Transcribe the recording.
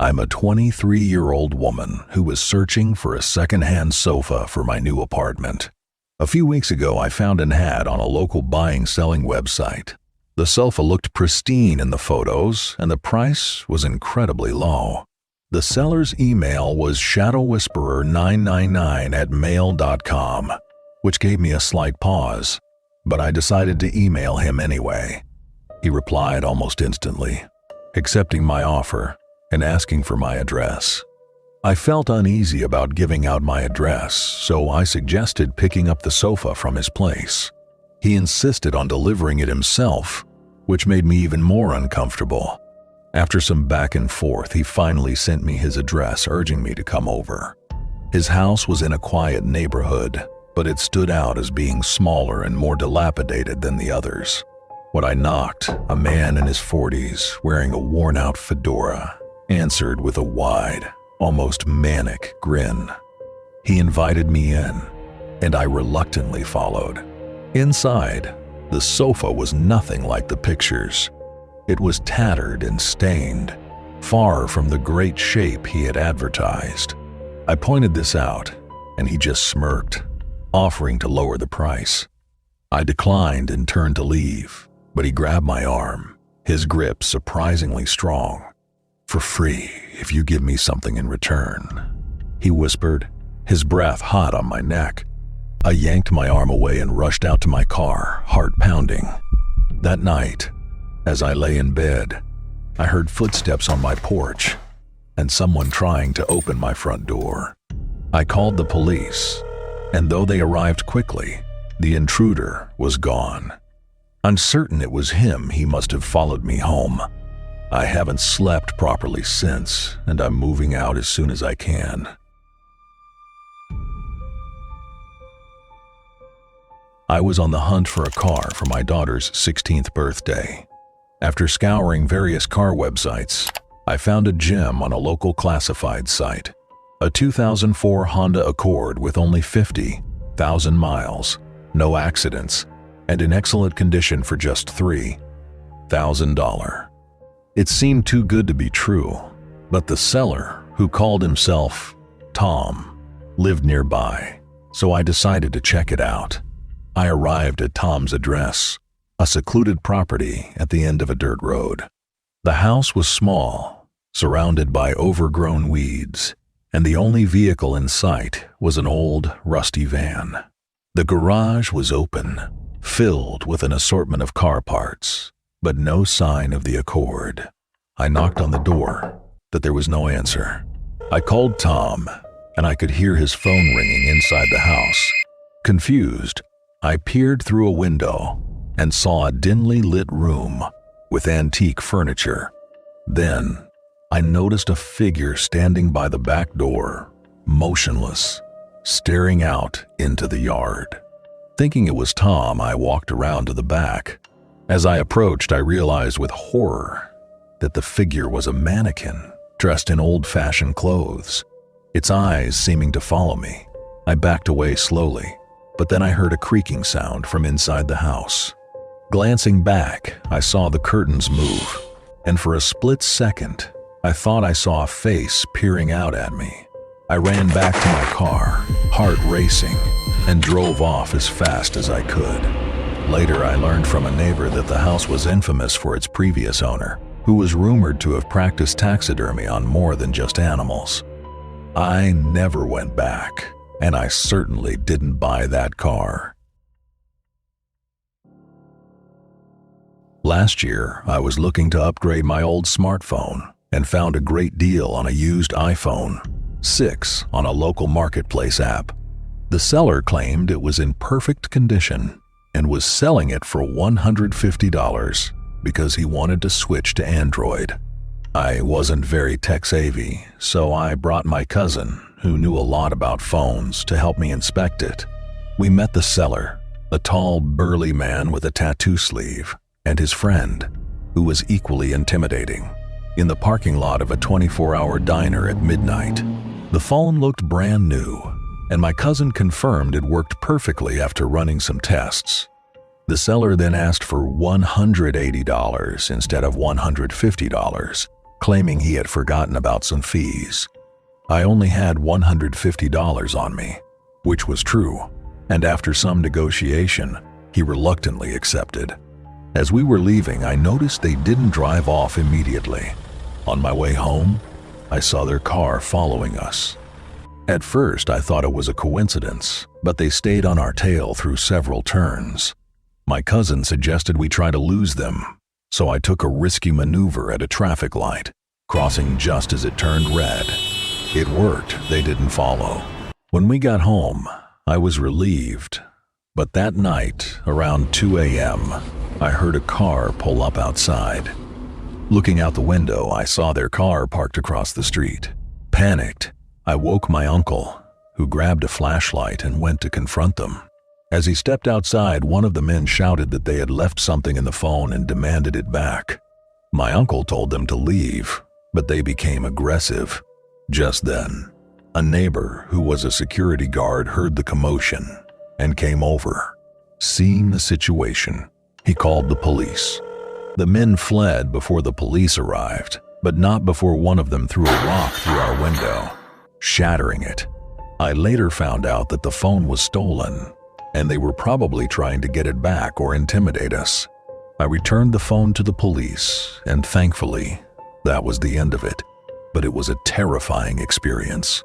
I'm a 23-year-old woman who was searching for a second-hand sofa for my new apartment. A few weeks ago, I found an ad on a local buying-selling website. The sofa looked pristine in the photos, and the price was incredibly low. The seller's email was shadowwhisperer999@mail.com, which gave me a slight pause, but I decided to email him anyway. He replied almost instantly, accepting my offer and asking for my address. I felt uneasy about giving out my address, so I suggested picking up the sofa from his place. He insisted on delivering it himself, which made me even more uncomfortable. After some back and forth, he finally sent me his address, urging me to come over. His house was in a quiet neighborhood, but it stood out as being smaller and more dilapidated than the others. When I knocked, a man in his 40s, wearing a worn-out fedora, answered with a wide, almost manic grin. He invited me in, and I reluctantly followed. Inside, the sofa was nothing like the pictures. It was tattered and stained, far from the great shape he had advertised. I pointed this out, and he just smirked, offering to lower the price. I declined and turned to leave, but he grabbed my arm, his grip surprisingly strong. "For free, if you give me something in return," he whispered, his breath hot on my neck. I yanked my arm away and rushed out to my car, heart pounding. That night, as I lay in bed, I heard footsteps on my porch and someone trying to open my front door. I called the police, and though they arrived quickly, the intruder was gone. I'm certain it was him. He must have followed me home. I haven't slept properly since, and I'm moving out as soon as I can. I was on the hunt for a car for my daughter's 16th birthday. After scouring various car websites, I found a gem on a local classified site. A 2004 Honda Accord with only 50,000 miles, no accidents, and in excellent condition for just $3,000. It seemed too good to be true, but the seller, who called himself Tom, lived nearby, so I decided to check it out. I arrived at Tom's address, a secluded property at the end of a dirt road. The house was small, surrounded by overgrown weeds, and the only vehicle in sight was an old, rusty van. The garage was open, filled with an assortment of car parts, but no sign of the Accord. I knocked on the door, but there was no answer. I called Tom, and I could hear his phone ringing inside the house. Confused, I peered through a window and saw a dimly lit room with antique furniture. Then, I noticed a figure standing by the back door, motionless, staring out into the yard. Thinking it was Tom, I walked around to the back. As I approached, I realized with horror that the figure was a mannequin dressed in old-fashioned clothes, its eyes seeming to follow me. I backed away slowly, but then I heard a creaking sound from inside the house. Glancing back, I saw the curtains move, and for a split second, I thought I saw a face peering out at me. I ran back to my car, heart racing, and drove off as fast as I could. Later, I learned from a neighbor that the house was infamous for its previous owner, who was rumored to have practiced taxidermy on more than just animals. I never went back, and I certainly didn't buy that car. Last year, I was looking to upgrade my old smartphone and found a great deal on a used iPhone 6 on a local marketplace app. The seller claimed it was in perfect condition and was selling it for $150 because he wanted to switch to Android. I wasn't very tech-savvy, so I brought my cousin, who knew a lot about phones, to help me inspect it. We met the seller, a tall, burly man with a tattoo sleeve, and his friend, who was equally intimidating, in the parking lot of a 24-hour diner at midnight. The phone looked brand new, and my cousin confirmed it worked perfectly after running some tests. The seller then asked for $180 instead of $150, claiming he had forgotten about some fees. I only had $150 on me, which was true, and after some negotiation, he reluctantly accepted. As we were leaving, I noticed they didn't drive off immediately. On my way home, I saw their car following us. At first, I thought it was a coincidence, but they stayed on our tail through several turns. My cousin suggested we try to lose them, so I took a risky maneuver at a traffic light, crossing just as it turned red. It worked, they didn't follow. When we got home, I was relieved, but that night, around 2 a.m., I heard a car pull up outside. Looking out the window, I saw their car parked across the street. Panicked, I woke my uncle, who grabbed a flashlight and went to confront them. As he stepped outside, one of the men shouted that they had left something in the phone and demanded it back. My uncle told them to leave, but they became aggressive. Just then, a neighbor who was a security guard heard the commotion and came over. Seeing the situation, he called the police. The men fled before the police arrived, but not before one of them threw a rock through our window, shattering it. I later found out that the phone was stolen, and they were probably trying to get it back or intimidate us. I returned the phone to the police, and thankfully, that was the end of it. But it was a terrifying experience.